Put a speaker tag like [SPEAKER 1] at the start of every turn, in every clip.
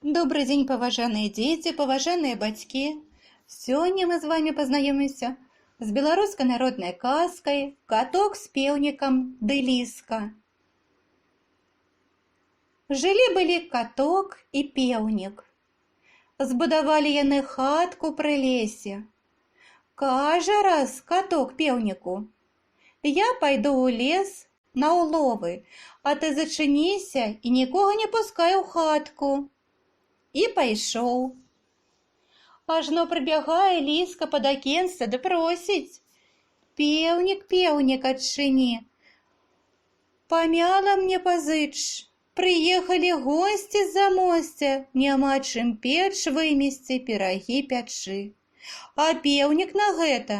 [SPEAKER 1] Добрый день, паважаныя дзеці, паважаныя бацькі. Сёння мы з вами пазнаёмімся з беларускай народнай казкай «Каток з пеўнікам ды ліска». Жылі-былі каток і пеўнік. Збудавалі яны хатку пры лесе. Кажа раз каток пеўніку: «Я пайду ў лес на ўловы, а ты зачыніся і нікога не пускай у хатку». І пайшоў. Ажно прыбягае ліска пад акенца ды просіць: «Пеўнік, пеўнік, адчыні, памяла мне пазыч, прыехалі госці з-за мосця, няма чым печ вымесці, пірагі пячы». А пеўнік на гэта: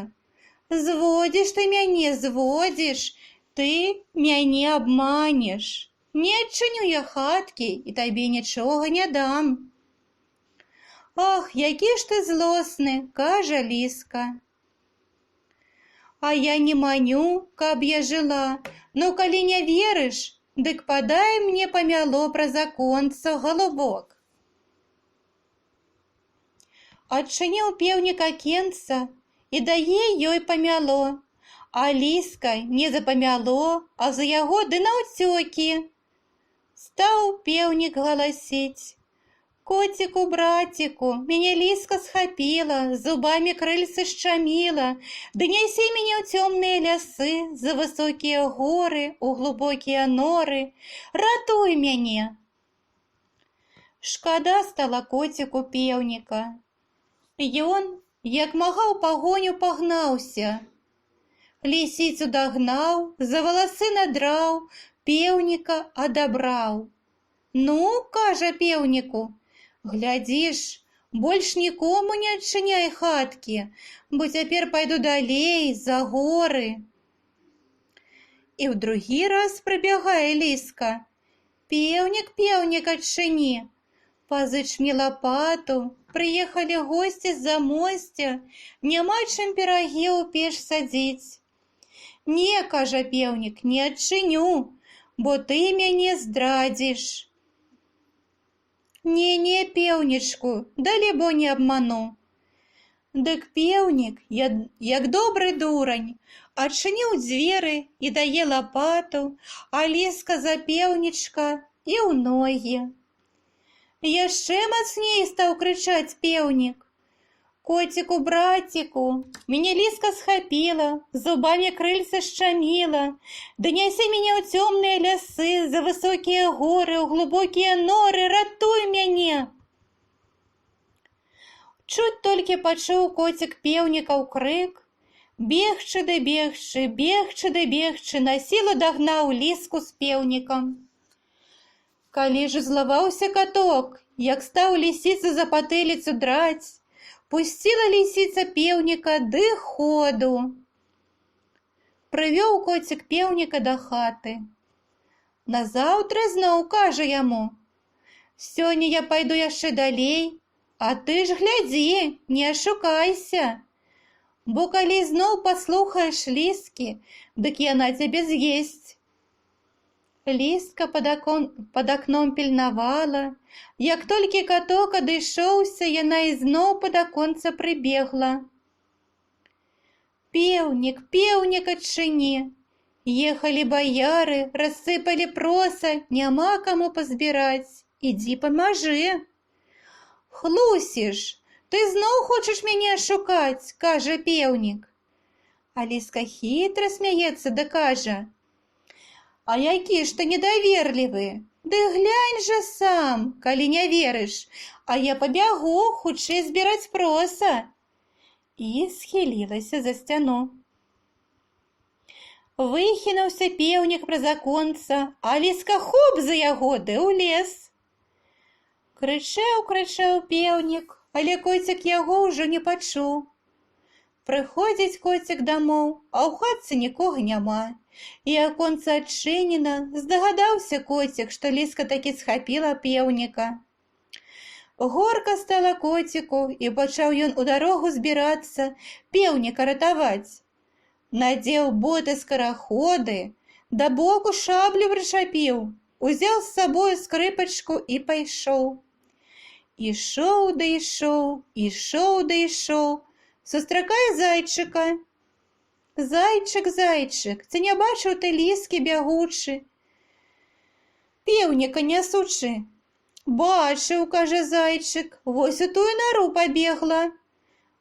[SPEAKER 1] «Зводзіш ты мяне, зводзіш, ты мяне абманеш, не адчыню я хаткі і табе нічога не дам». «Ах, які ж ты злосны!» – кажа ліска. «А я не маню, каб я жыла, но калі не верыш, дык падай мне памяло праз аконца, голубок». Адчыніў пеўнік акенца і дае ёй памяло, а ліска не за памяло, а за яго ды наўцёкі. Стаў пеўнік галасіць: «Котику, братику, меня лиска схопила, зубами крыльца щемила, да неси меня в темные лясы, за высокие горы, у глубокие норы, ратуй мяне». Шкада стала котику пеўніка. Ён, як мага, ў пагоню пагнаўся. Лісіцу дагнаў, за валасы надраў, пеўніка адабраў. «Ну, — кажа пеўніку, — глядзіш, больш нікому не адчыняй хаткі, бо цяпер пайду далей, за горы». І ў другі раз прыбягае ліска: «Пеўнік, пеўнік, адчыні, пазыч мне лапату, прыехалі госці з-за мосця, няма чым пірагі ў печ садзіць». «Не, — кажа пеўнік, — не адчыню, бо ты мяне здрадзіш». «Не, пеўнічку, далебо не абману». Дык пеўнік, як добры дурань, адчыніў дзверы і дае лапату, а ліска за пеўнічка і ў ногі. Яшчэ мацней стаў крычаць пеўнік: «Котику, братику, меня лиска схопила, зубами крыльца щемила, да неси меня в темные лясы, за высокие горы, у глубокие норы, ратуй мяне». Чуть толькі пачуў котик пеўнікаў крык, бегчы ды бегчы, бегчы ды бегчы, на сілу дагнаў ліску з пеўнікам. Калі ж узлаваўся каток, як стаў лісіцу за патыліцу драць, пусціла лісіца пеўніка ды ходу. Прывёў коцік пеўніка да хаты. Назаўтра зноў кажа яму: «Сёння я пайду яшчэ далей, а ты ж глядзі, не ашукайся, бо калі зноў паслухаеш ліскі, дык яна цябе з'есць». Ліска пад акном пільнавала. Як толькі каток адышоўся, яна ізноў пад аконца прыбегла. «Пеўнік, пеўнік, адчыні, ехалі баяры, рассыпалі проса, няма каму пазбіраць, ідзі памажы». «Хлусіш, ты зноў хочаш мяне ашукаць?» – кажа пеўнік. А ліска хітра смяецца да кажа: «А які ж ты недаверлівы? Ды глянь жа сам, калі не верыш, а я пабягу хутчэй збіраць проса». І схілілася за сцяну. Выхінуўся пеўнік праз аконца, а ліска хоп за яго ды ў лес. Крычаў пеўнік, але коцік яго ўжо не пачуў. Прыходзіць коцік дамоў, а ў хатцы нікога няма. І аконца адчынена. Здагадаўся коцік, што ліска такі схапіла пеўніка. Горка стала коціку, і пачаў ён у дарогу збірацца, пеўніка ратаваць. Надзеў боты скараходы, да боку шаблю прычапіў, узяў з сабою скрыпачку і пайшоў. Ішоў да ішоў, ішоў да ішоў, сустракае зайчыка. Зайчык, зайчык, ці не бачыў ты ліскі бягучы, пеўніка нясучы? Бачыў, кажа зайчык, вось у тую нару пабегла.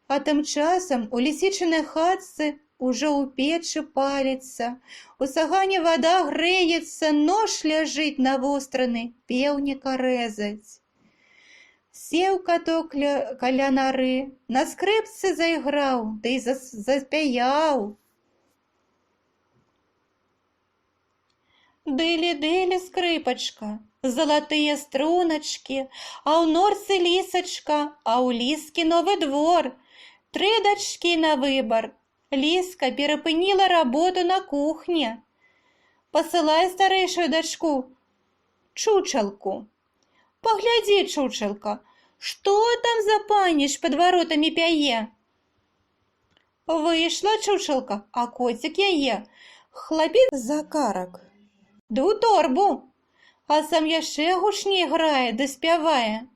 [SPEAKER 1] А тым часам у лісічынай хатцы ужо ў печы паліцца, у сагане вада грэецца, нож ляжыць навостраны, пеўніка рэзаць. Сеў каток каля нары, на скрыпцы зайграў, ды і запяяў. Дылі-дылі, скрыпачка, залатыя струначкі, а ў норцы лісачка, а ў ліскі новы двор. 3 дачкі на выбар. Ліска перапыніла работу на кухне. Пасылай старэйшую дачку, чучалку. Паглядзі, чучалка, што там за паніч пад варотамі пяе? Выйшла чучалка, а коцік яе хлапіць за карак. Ды ў торбу, а сам яшчэ гучней грае ды спявае.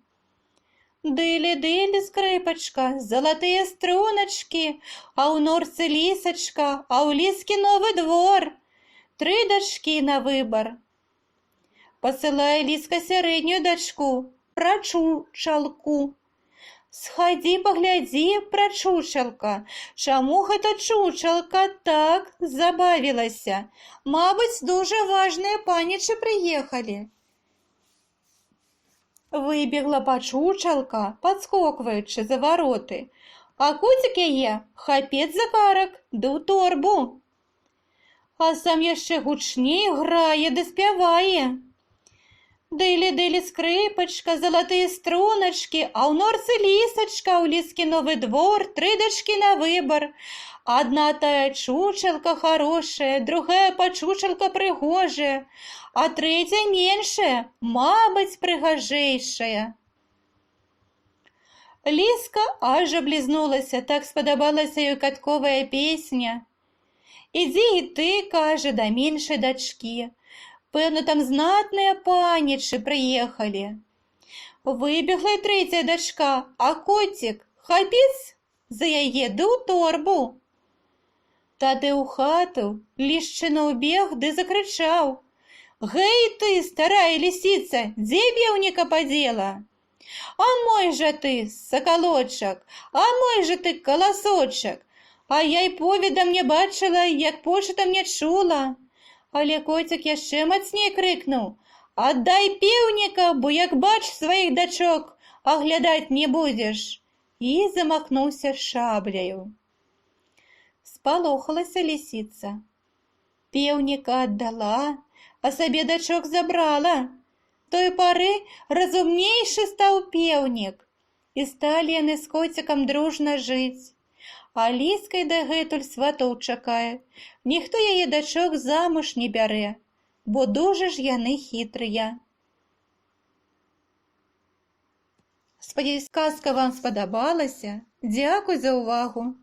[SPEAKER 1] Дылі-дылі, скрыпачка, залатыя струначкі, а ў норцы лісачка, а ў ліскі новы двор. 3 дачкі на выбар. Пасылае ліска сярэднюю дачку, прачучалку. Схадзі, паглядзі, прачучалка, чаму гэта чучалка так забавілася? Мабыць, дужа важныя панічы прыехалі. Выбегла пачучалка, падскокваючы за вароты, а коцік яе хапець за карак ды ў торбу. А сам яшчэ гучней грае ды спявае. Дылі-дылі, скрыпачка, залатыя струначкі, а ў норцы лісачка, у ліскі новы двор, 3 дачкі на выбар. Адна тая чучалка хорошая, другая пачучалка прыгожая, а трэця меншая, мабыць, прыгажэйшая. Ліска аж аблізнулася, так спадабалася ёй катковая песня. Ідзі і ты, кажа, да меншай дачкі. Пэўна, там знатныя панічы прыехалі. Выбегла і трэцяя дачка, а коцік хапіць за яе ды ў торбу. Тады ў хату лішчына ўбег ды закрычаў: «Гэй ты, старая лісіца, дзе пеўніка падзела? А мой жа ты, сакалочак, а мой жа ты, каласочак, а я й повідам не бачыла, як почутам не чула». Але коцік яшчэ мацней крыкнуў: «Аддай пеўніка, бо як бач сваіх дачок, аглядаць не будзеш!» І замахнуўся шабляю. Спалохалася лісіца. Пеўніка аддала, а сабе дачок забрала. Той пары разумнейшы стаў пеўнік, і сталі яны з коцікам дружна жыць. А ліска й дагэтуль сватоў чакае. Ніхто яе дачок замуж не бярэ, бо дужа ж яны хітрыя. Спадзяюсь, казка вам спадабалася. Дзякуй за ўвагу.